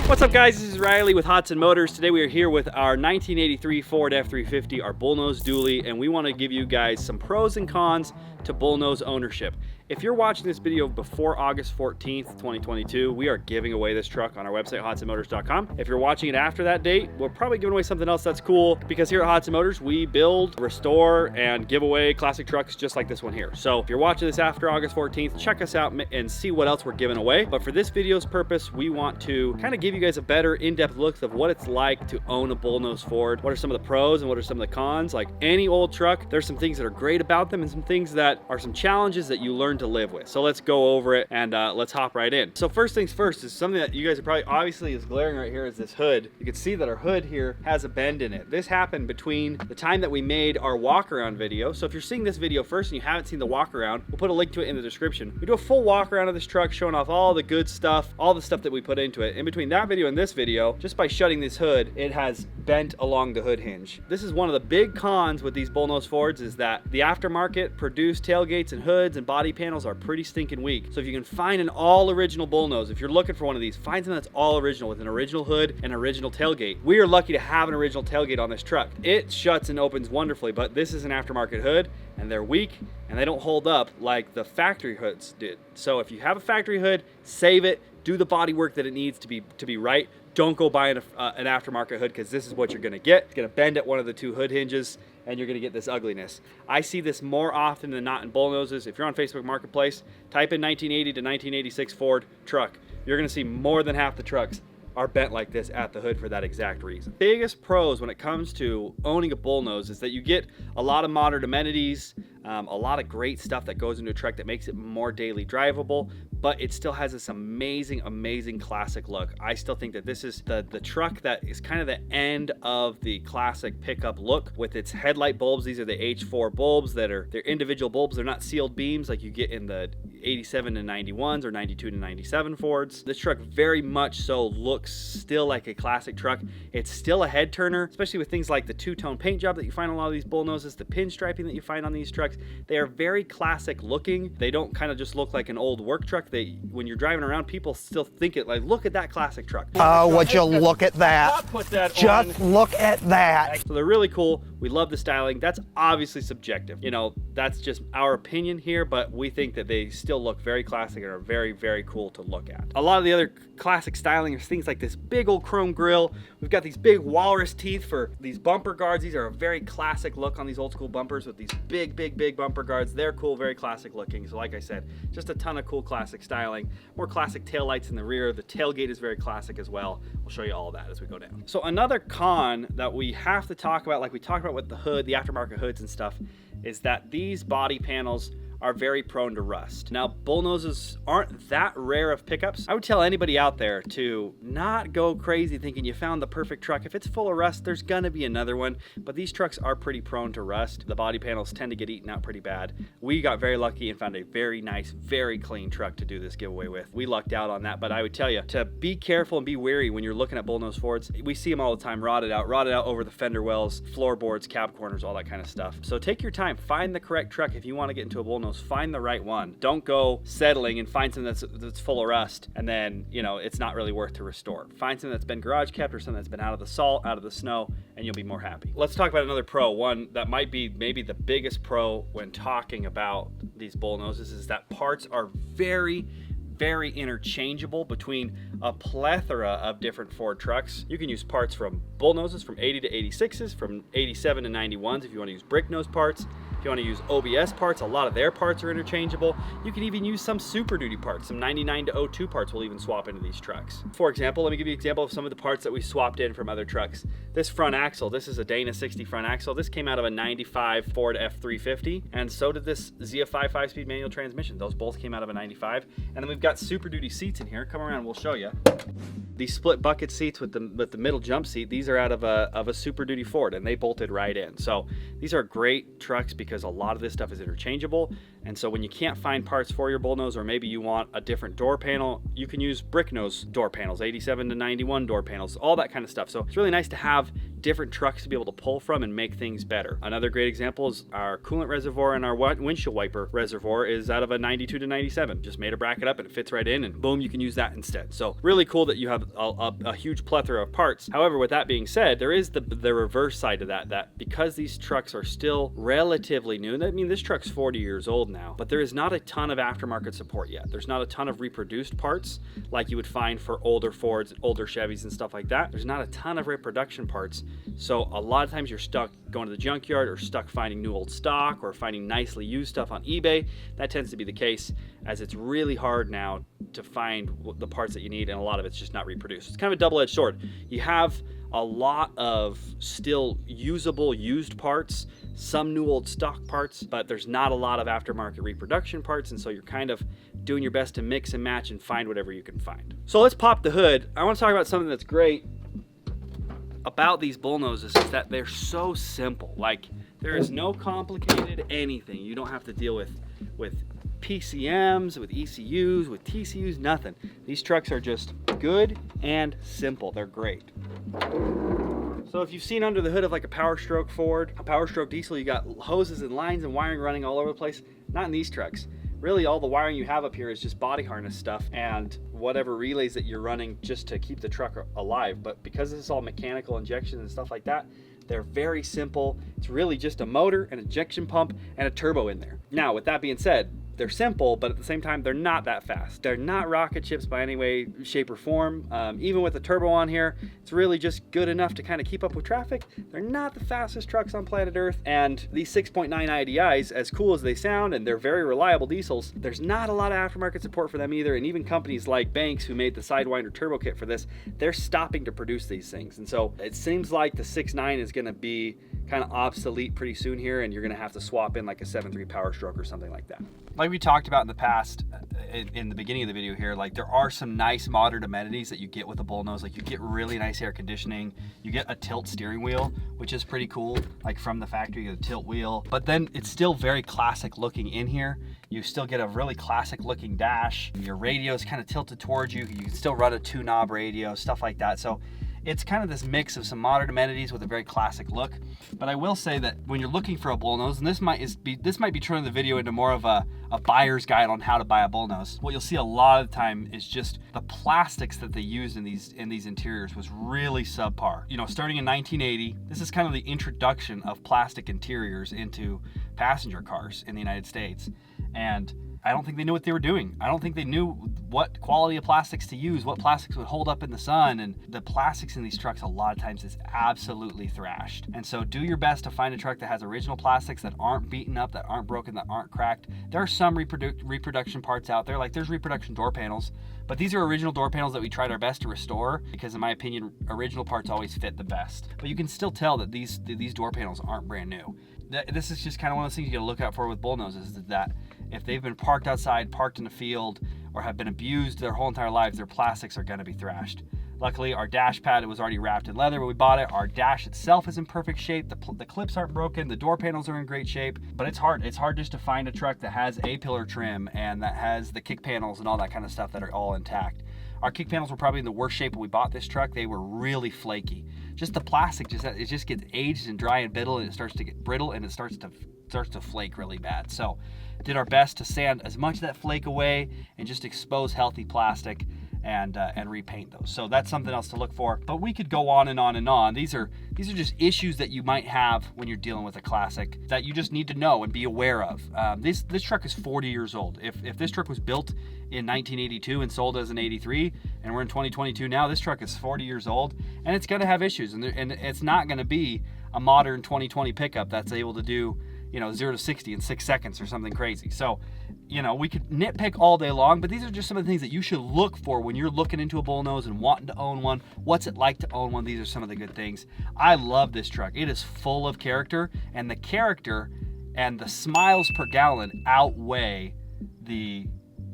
What's up guys, this is Riley with Hodson Motors. Today we are here with our 1983 Ford F350, our Bullnose dually, and we want to give you guys some pros and cons to Bullnose ownership. If you're watching this video before August 14th, 2022, we are giving away this truck on our website, hodsonmotors.com. If you're watching it after that date, we're probably giving away something else that's cool, because here at Hodson Motors, we build, restore, and give away classic trucks just like this one here. So if you're watching this after August 14th, check us out and see what else we're giving away. But for this video's purpose, we want to kind of give you guys a better in-depth look of what it's like to own a Bullnose Ford. What are some of the pros and what are some of the cons? Like any old truck, there's some things that are great about them and some things that are some challenges that you learn to live with. So let's go over it and let's hop right in. So first things first is something that you guys are probably obviously is glaring right here is this hood. You can see that our hood here has a bend in it. This happened between the time that we made our walk around video. So if you're seeing this video first and you haven't seen the walk around, we'll put a link to it in the description. We do a full walk around of this truck showing off all the good stuff, all the stuff that we put into it. In between that video and this video, just by shutting this hood, it has bent along the hood hinge. This is one of the big cons with these Bullnose Fords is that the aftermarket produced tailgates and hoods and body panels are pretty stinking weak. So if you can find an all original Bullnose, if you're looking for one of these, find something that's all original with an original hood and original tailgate. We are lucky to have an original tailgate on this truck. It shuts and opens wonderfully, but this is an aftermarket hood and they're weak and they don't hold up like the factory hoods did. So if you have a factory hood, save it, do the body work that it needs to be right. Don't go buy an aftermarket hood, because this is what you're gonna get. It's gonna bend at one of the two hood hinges and you're gonna get this ugliness. I see this more often than not in Bullnoses. If you're on Facebook Marketplace, type in 1980 to 1986 Ford truck. You're gonna see more than half the trucks are bent like this at the hood for that exact reason. Biggest pros when it comes to owning a Bullnose is that you get a lot of modern amenities, a lot of great stuff that goes into a truck that makes it more daily drivable, but it still has this amazing classic look. I still think that this is the truck that is kind of the end of the classic pickup look with its headlight bulbs. These are the H4 bulbs they're individual bulbs. They're not sealed beams like you get in the 87 to 91s or 92 to 97 Fords. This truck very much so looks still like a classic truck. It's still a head turner, especially with things like the two-tone paint job that you find on a lot of these Bullnoses, the pinstriping that you find on these trucks. They are very classic looking. They don't kind of just look like an old work truck. When you're driving around, people still think it like, look at that classic truck. Oh, would you look at that? Put that just on. Look at that. So they're really cool. We love the styling. That's obviously subjective. You know, that's just our opinion here, but we think that they still look very classic and are very cool to look at. A lot of the other classic styling is things like this big old chrome grille. We've got these big walrus teeth for these bumper guards. These are a very classic look on these old school bumpers with these big bumper guards. They're cool, very classic looking. So like I said, just a ton of cool classic styling. More classic taillights in the rear. The tailgate is very classic as well. We'll show you all of that as we go down. So another con that we have to talk about, like we talked about with the hood, the aftermarket hoods and stuff, is that these body panels are very prone to rust. Now, Bullnoses aren't that rare of pickups. I would tell anybody out there to not go crazy thinking you found the perfect truck. If it's full of rust, there's gonna be another one, but these trucks are pretty prone to rust. The body panels tend to get eaten out pretty bad. We got very lucky and found a very nice, very clean truck to do this giveaway with. We lucked out on that, but I would tell you to be careful and be wary when you're looking at Bullnose Fords. We see them all the time, rotted out over the fender wells, floorboards, cab corners, all that kind of stuff. So take your time, find the correct truck. If you wanna get into a Bullnose, find the right one. Don't go settling and find something that's full of rust and then, you know, it's not really worth to restore. Find something that's been garage kept or something that's been out of the salt, out of the snow, and you'll be more happy. Let's talk about another pro, one that might be maybe the biggest pro when talking about these Bullnoses, is that parts are very interchangeable between a plethora of different Ford trucks. You can use parts from Bullnoses from 80 to 86s, from 87 to 91s if you want to use brick nose parts. If you want to use OBS parts, a lot of their parts are interchangeable. You can even use some Super Duty parts. Some 99 to 02 parts will even swap into these trucks. For example, let me give you an example of some of the parts that we swapped in from other trucks. This front axle, this is a Dana 60 front axle. This came out of a 95 Ford F350, and so did this ZF5 5-speed manual transmission. Those both came out of a 95. And then we've got Super Duty seats in here. Come around, we'll show you. These split bucket seats with the middle jump seat, these are out of a Super Duty Ford, and they bolted right in. So these are great trucks because a lot of this stuff is interchangeable. And so when you can't find parts for your Bullnose, or maybe you want a different door panel, you can use brick nose door panels, 87 to 91 door panels, all that kind of stuff. So it's really nice to have different trucks to be able to pull from and make things better. Another great example is our coolant reservoir and our windshield wiper reservoir is out of a 92 to 97. Just made a bracket up and it fits right in, and boom, you can use that instead. So really cool that you have a huge plethora of parts. However, with that being said, there is the reverse side to that because these trucks are still relatively new, and I mean, this truck's 40 years old now, but there is not a ton of aftermarket support yet. There's not a ton of reproduced parts like you would find for older Fords, older Chevys and stuff like that. There's not a ton of reproduction parts. So a lot of times you're stuck going to the junkyard or stuck finding new old stock or finding nicely used stuff on eBay. That tends to be the case, as it's really hard now to find the parts that you need, and a lot of it's just not reproduced. It's kind of a double-edged sword. You have a lot of still usable used parts, some new old stock parts, but there's not a lot of aftermarket reproduction parts, and so you're kind of doing your best to mix and match and find whatever you can find. So let's pop the hood. I want to talk about something that's great about these Bullnoses is that they're so simple. Like, there is no complicated anything. You don't have to deal with PCMs, with ECUs, with TCUs, nothing. These trucks are just good and simple. They're great. So if you've seen under the hood of like a Power Stroke Ford, a Power Stroke diesel, you got hoses and lines and wiring running all over the place. Not in these trucks. Really, all the wiring you have up here is just body harness stuff and whatever relays that you're running just to keep the truck alive. But because this is all mechanical injection and stuff like that, they're very simple. It's really just a motor, an injection pump, and a turbo in there. Now, with that being said, they're simple, but at the same time, they're not that fast. They're not rocket ships by any way, shape, or form. Even with the turbo on here, it's really just good enough to kind of keep up with traffic. They're not the fastest trucks on planet Earth, and these 6.9 IDIs, as cool as they sound, and they're very reliable diesels, there's not a lot of aftermarket support for them either, and even companies like Banks, who made the Sidewinder turbo kit for this, they're stopping to produce these things. And so it seems like the 6.9 is gonna be kind of obsolete pretty soon here, and you're gonna have to swap in like a 7.3 Power Stroke or something like that. Like we talked about in the past, in the beginning of the video here, like there are some nice modern amenities that you get with a Bullnose. Like you get really nice air conditioning, you get a tilt steering wheel, which is pretty cool. Like from the factory, you get a tilt wheel, but then it's still very classic looking in here. You still get a really classic looking dash. Your radio is kind of tilted towards you. You can still run a 2-knob radio, stuff like that. So it's kind of this mix of some modern amenities with a very classic look. But I will say that when you're looking for a Bullnose, and this might be turning the video into more of a buyer's guide on how to buy a Bullnose, what you'll see a lot of the time is just the plastics that they used in these interiors was really subpar. You know, starting in 1980, this is kind of the introduction of plastic interiors into passenger cars in the United States. And I don't think they knew what they were doing. I don't think they knew what quality of plastics to use, what plastics would hold up in the sun. And the plastics in these trucks a lot of times is absolutely thrashed. And so do your best to find a truck that has original plastics that aren't beaten up, that aren't broken, that aren't cracked. There are some reproduction parts out there, like there's reproduction door panels, but these are original door panels that we tried our best to restore because in my opinion, original parts always fit the best. But you can still tell that these door panels aren't brand new. This is just kind of one of those things you gotta look out for with Bullnoses, is that if they've been parked outside, parked in a field, or have been abused their whole entire lives, their plastics are gonna be thrashed. Luckily, our dash pad, it was already wrapped in leather when we bought it. Our dash itself is in perfect shape. The clips aren't broken. The door panels are in great shape, but it's hard. It's hard just to find a truck that has A-pillar trim and that has the kick panels and all that kind of stuff that are all intact. Our kick panels were probably in the worst shape when we bought this truck. They were really flaky. Just the plastic, it just gets aged and dry and brittle, and it starts to get brittle, and it starts to flake really bad. So did our best to sand as much of that flake away and just expose healthy plastic and repaint those. So that's something else to look for. But we could go on and on and on. These are just issues that you might have when you're dealing with a classic that you just need to know and be aware of. This truck is 40 years old. If this truck was built in 1982 and sold as an 83, and we're in 2022 now, this truck is 40 years old, and it's going to have issues, and it's not going to be a modern 2020 pickup that's able to do, 0 to 60 in 6 seconds or something crazy. So, we could nitpick all day long, but these are just some of the things that you should look for when you're looking into a Bullnose and wanting to own one. What's it like to own one? These are some of the good things. I love this truck. It is full of character, and the character and the smiles per gallon outweigh the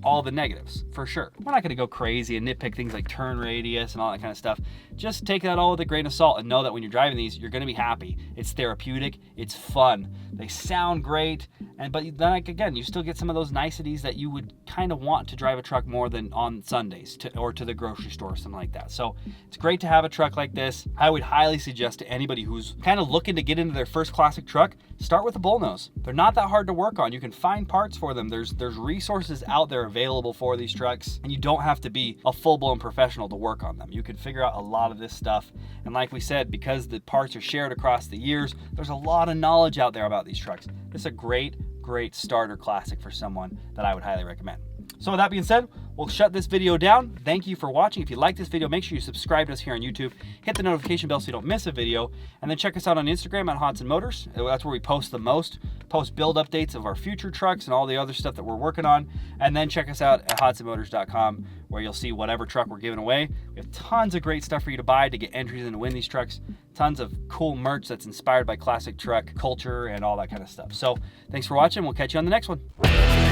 all the negatives, for sure. We're not gonna go crazy and nitpick things like turn radius and all that kind of stuff. Just take that all with a grain of salt and know that when you're driving these, you're gonna be happy. It's therapeutic, it's fun, they sound great, but then like, again, you still get some of those niceties that you would kind of want to drive a truck more than on Sundays or to the grocery store or something like that. So it's great to have a truck like this. I would highly suggest to anybody who's kind of looking to get into their first classic truck, start with a Bullnose. They're not that hard to work on. You can find parts for them. There's resources out there available for these trucks, and you don't have to be a full-blown professional to work on them. You can figure out a lot of this stuff. And like we said, because the parts are shared across the years, there's a lot of knowledge out there about these trucks. This is a great starter classic for someone that I would highly recommend. So with that being said, we'll shut this video down. Thank you for watching. If you like this video, make sure you subscribe to us here on YouTube. Hit the notification bell so you don't miss a video. And then check us out on Instagram at Hodson Motors. That's where we post the most. Post build updates of our future trucks and all the other stuff that we're working on. And then check us out at hodsonmotors.com, where you'll see whatever truck we're giving away. We have tons of great stuff for you to buy to get entries in to win these trucks. Tons of cool merch that's inspired by classic truck culture and all that kind of stuff. So thanks for watching. We'll catch you on the next one.